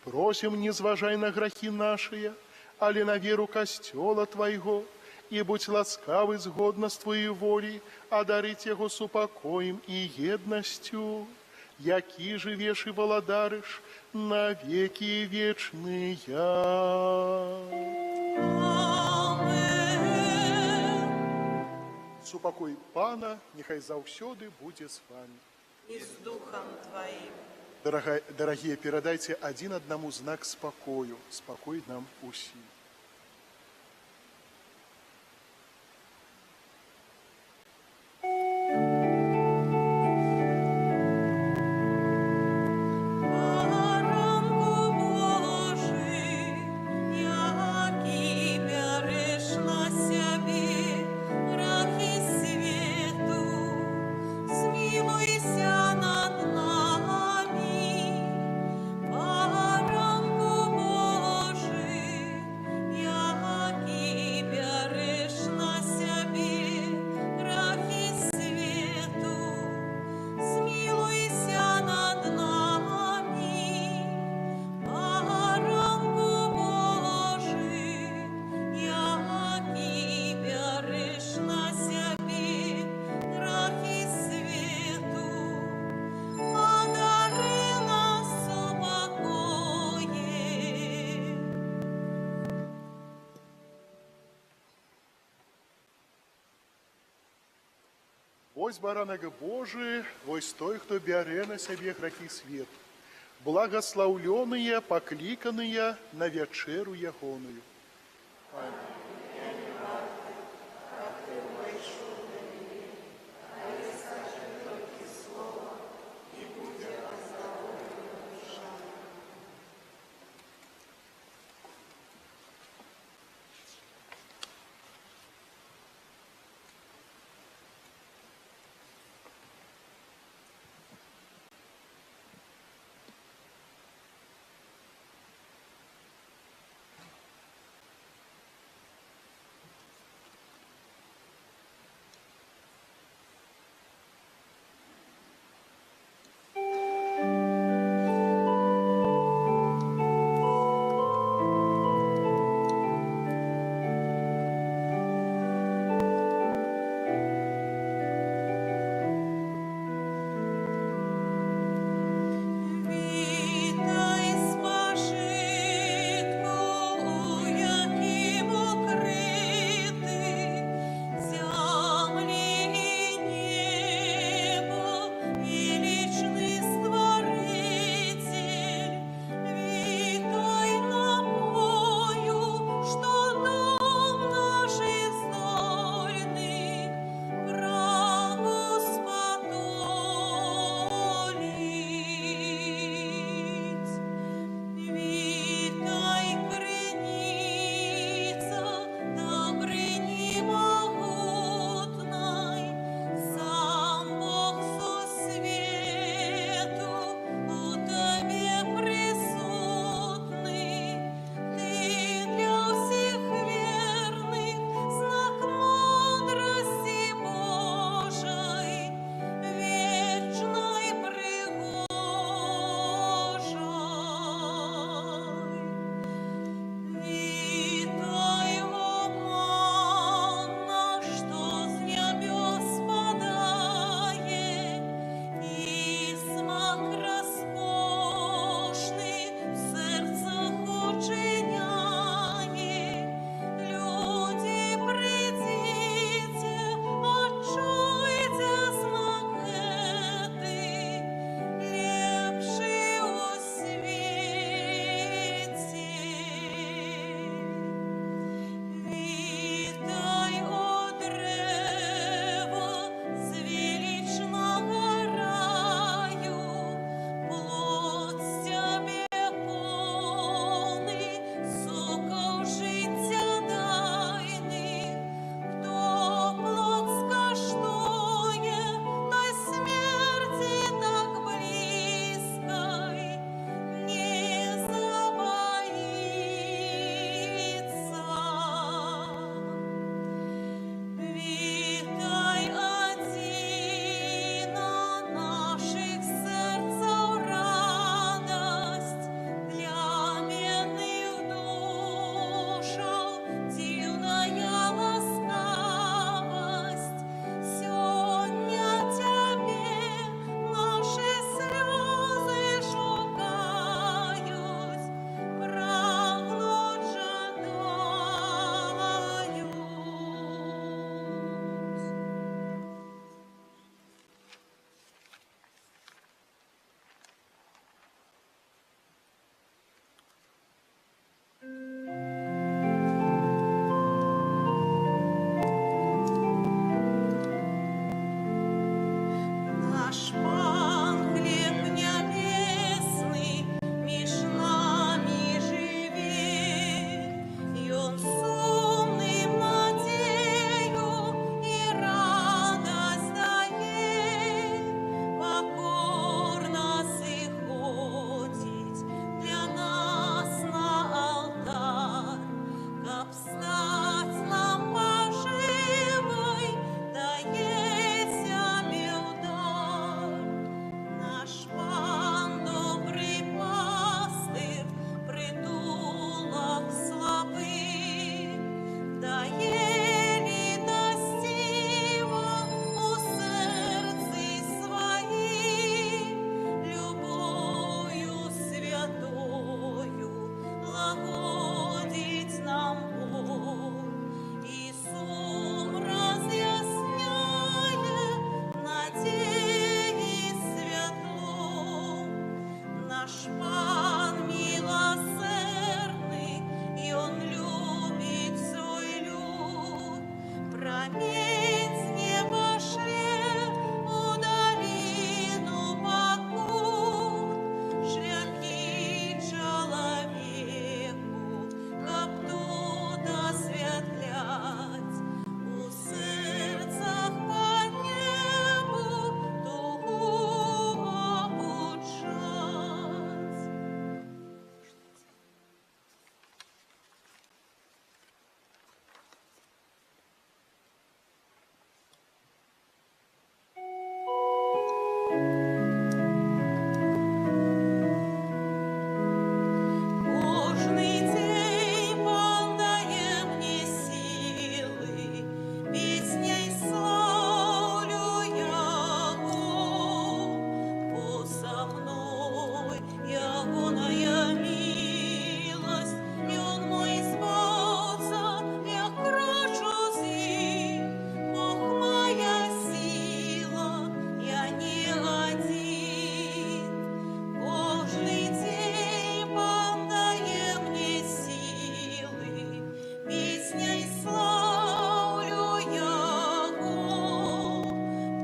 Просим, не зважай на грехи наши, али на веру костела Твоего, и будь ласкавы згодно с Твоей волей, одарить Его супокоем и едностью, яки живешь и владаришь на веки вечные. Супокой Пана, нехай заўсёды будзе с вами. И с Духом Твоим. Дорогие, передайте один одному знак спокою. Спокой нам усім. Вось баранага Божы, вось той, хто бярэ на сябе грахі свету. Благаслаўлёныя, пакліканыя на вячэру ягоную. камень с неба шле у долину покут, шляхи человеку, каб тут осветлять, у серцах по небу тугу обучать. Кожний день Пан дає мне силы, песней славлю Яго, бо со мной Ягоная милость, и Он мой збавца, я крочу з ним, Бог моя сила, я не один. Кожний день Пан дає мне силы, песней славлю Яго,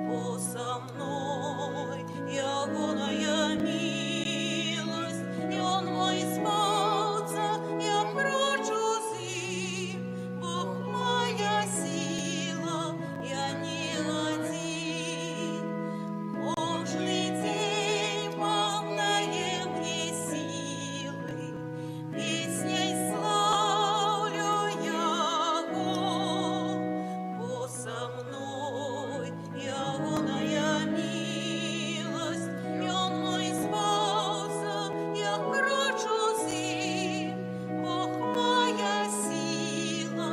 бо со мной Ягоная милость, и Он мой збавца, я крочу з ним, Бог моя сила, я не один. Кожний день Пан дає мне силы, песней славлю Яго, бо со мной Ягоная милость, и Он мой збавца, я крочу з ним, Бог моя сила,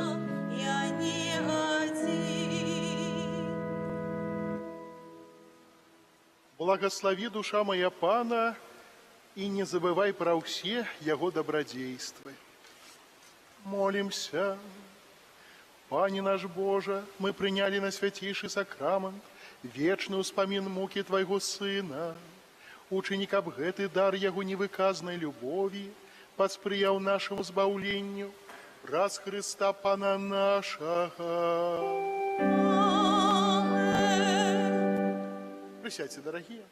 я не один. Благослови, душа моя, Пана, и не забывай про все Его добродействы. Молимся. Пане наш Боже, мы приняли на святейший сакрамент вечный успомин муки Твоего Сына. Ученик об гэты дар Его невыказной любови посприял нашему збавлению раз Христа Пана нашего. Присядьте, дорогие.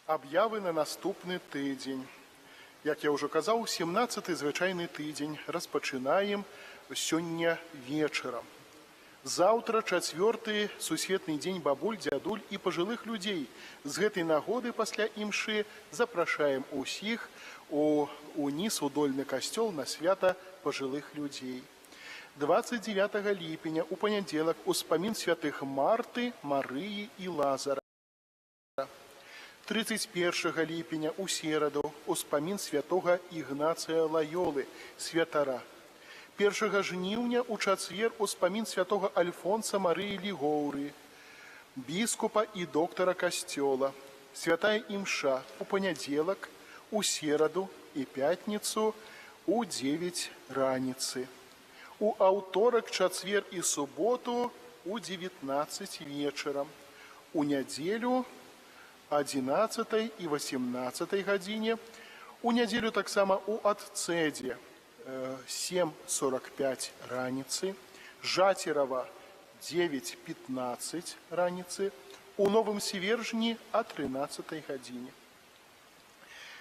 Аб'яви на наступны тыдзень. Як я ўжо казаў, 17-й звычайны тыдзень распачынаем сёння вечарам. Заўтра 4-й сусветны дзень бабуль, дзядуль і пажылых людзей. З гэтай нагоды пасля імшы запрашаем усіх уніз у дольны касцёл на свята пажылых людзей. 29 ліпеня у панядзелак успамін святых Марты, Марыі і Лазара. 31 ліпеня у сераду успамін святога Ігнацыя Лайолы, святара. 1 жніўня у чацвер успамін святога Альфонса Марыі Лігоўры, біскупа і доктара касцёла. Святая імша у панядзелак, у сераду і пятніцу у 9 раніцы. У аўторак, чацвер і суботу у 19 вечарам. У нядзелю 11 і 18 гадзіне. У нядзелю таксама у Адцэдзе 7:45 раніцы, Жацерава 9:15 раніцы, у Новым Сівержні о 13 гадзіне.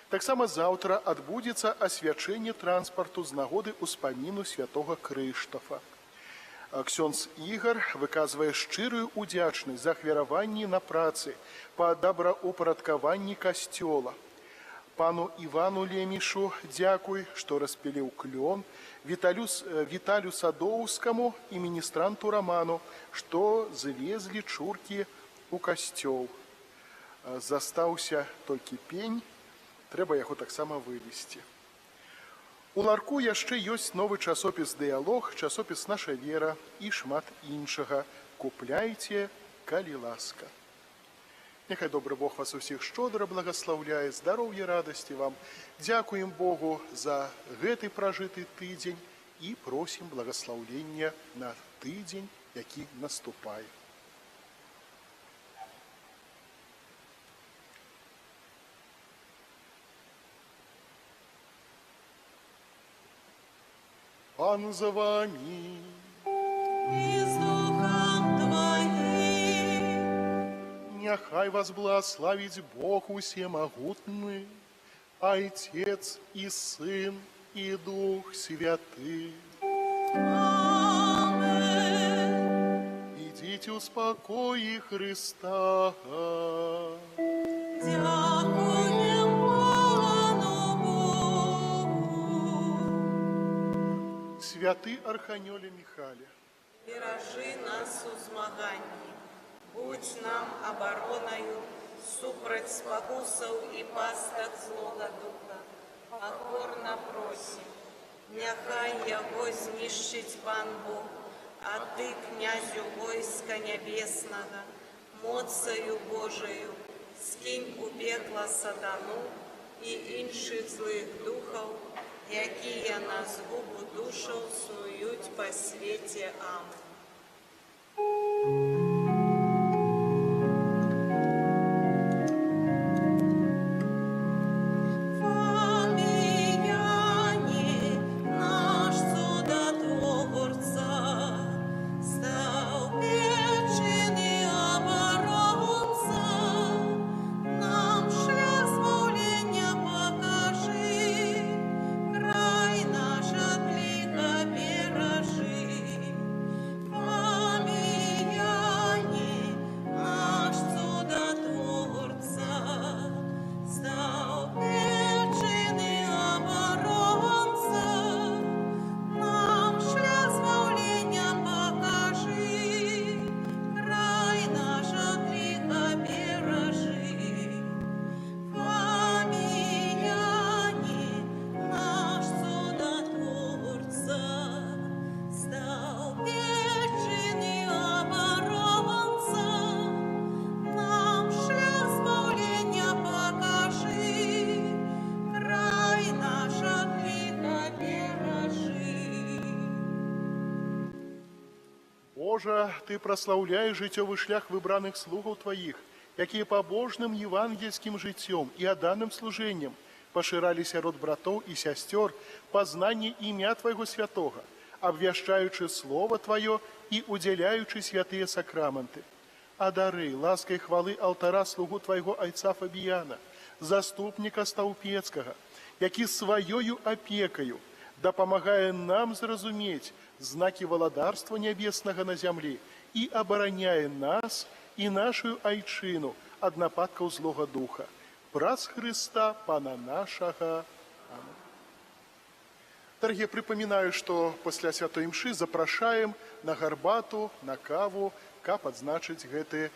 Таксама заўтра адбудзецца асвячэнне транспарту з нагоды ўспаміну святога Крыштафа. Ксёндз Ігар выказвае шчырую удзячнасць за ахвяраванні на працы па добраўпарадкаванні касцёла. Пану Івану Лемішу дзякуй, што распіліў клён, Віталю Садоўскаму і міністранту Раману, што завезлі чуркі у касцёл. Застаўся толькі пень, трэба яго таксама вывесці. У ларку яшчэ ёсць новы часопіс «Дыялог», часопіс «Наша вера» і шмат іншага. Купляйце, калі ласка. Няхай добры Бог вас усіх шчодра благаслаўляе, здароўя, радасці вам. Дзякуем Богу за гэты пражыты тыдзень і просім благаслаўлення на тыдзень, які наступае. Пан за вами. И с духом твоим. Няхай вас благословить Бог Всемогутный, Отец и Сын и Дух Святый. Аминь. Идите у спокоя Христа. Дякуем Пану Богу. Святый Арханёле Михале, Бережи нас у змаганні, будь нам обороною, супроть спокусов и пасток злого духа. Покорно просим, няхай яго знищить Пан Бог, а ты, князю войска небесного, моцею Божию, скинь у пекла сатану і інших злих духов, які на згубу душов снують по світі. Аминь. Фаміяні, наш судотворця, став печений оборонця, нам шлях збавлення покажи, край наш от лиха бережи. Фаміяні, наш судотворця, став печений оборонця, нам шлях збавлення покажи, край наш от лиха бережи. Фаміяні, наш судотворця, став печений оборонця, нам шлях збавлення покажи, край наш от лиха бережи. Боже, Ты прославляешь життєвий шлях вибраних слугов Твоих, які побожним євангельським життєм і отданим служенням поширалися род братов і сестер познання ім'я Твоего святого, обвящаючи Слово Твое і уділяючи святые сакраменти. Одари лаской хвали алтара слугу Твоего отца Фабіяна, заступника Стаупецького, який своєю опекою допомагає нам зрозуміти знаки володарства небесного на землі і обороняє нас і нашу айчину від нападків злого духа. Праз Христа, Пана нашего. Аминь. Дорогие, припоминаю, что после Святой Мши запрашаем на гарбату, на каву, каб адзначыць гэтае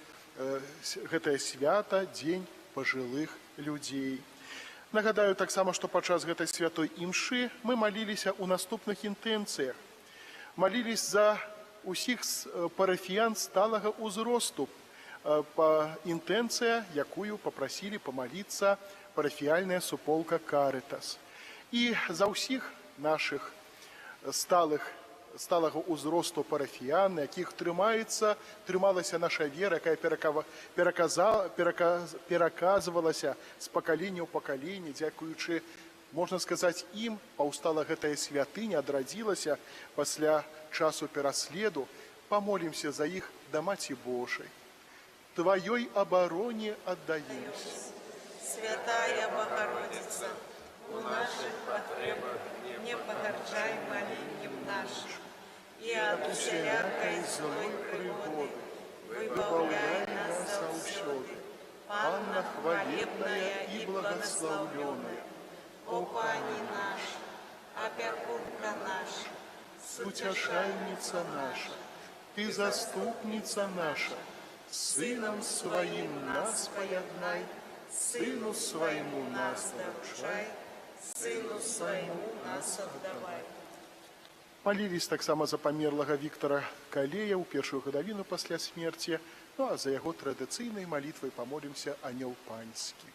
свята, дзень пажылых людзей. Нагадаю таксама, што падчас гэтай святой імшы мы маліліся ў наступных інтэнцыях. Малілись за усіх парафіян сталага ўзросту, па інтэнцыя, якую папрасілі памаліцца парафіяльная суполка Карытас. І за ўсіх наших сталага ўзросту парафіян, на якіх трымалася наша вера, якая пераказвалася з пакалення ў пакаленне, дзякуючы, можна сказаць, ім паўстала гэтая святыня, адрадзілася пасля часу пераследу. Памолімся за іх да Маці Божай. Твоей обороне отдаемся. Святая Богородица, у наших потребах не погарчай молением нашим, и от всякой злой пригоды выбавляй нас заусёды. Панна хвалебная и благословленная, о Пани наша, опекунка наша, Утешальница наша, Ты заступница наша, Сыном Своим нас поеднай, Сыну Своему нас доручай, Сыну Своему нас отдавай. Молились так само за померлого Виктора Калея ў першую гадавіну пасля смерти, ну а за яго традыцыйнай молитвой помолимся Анёл Панский.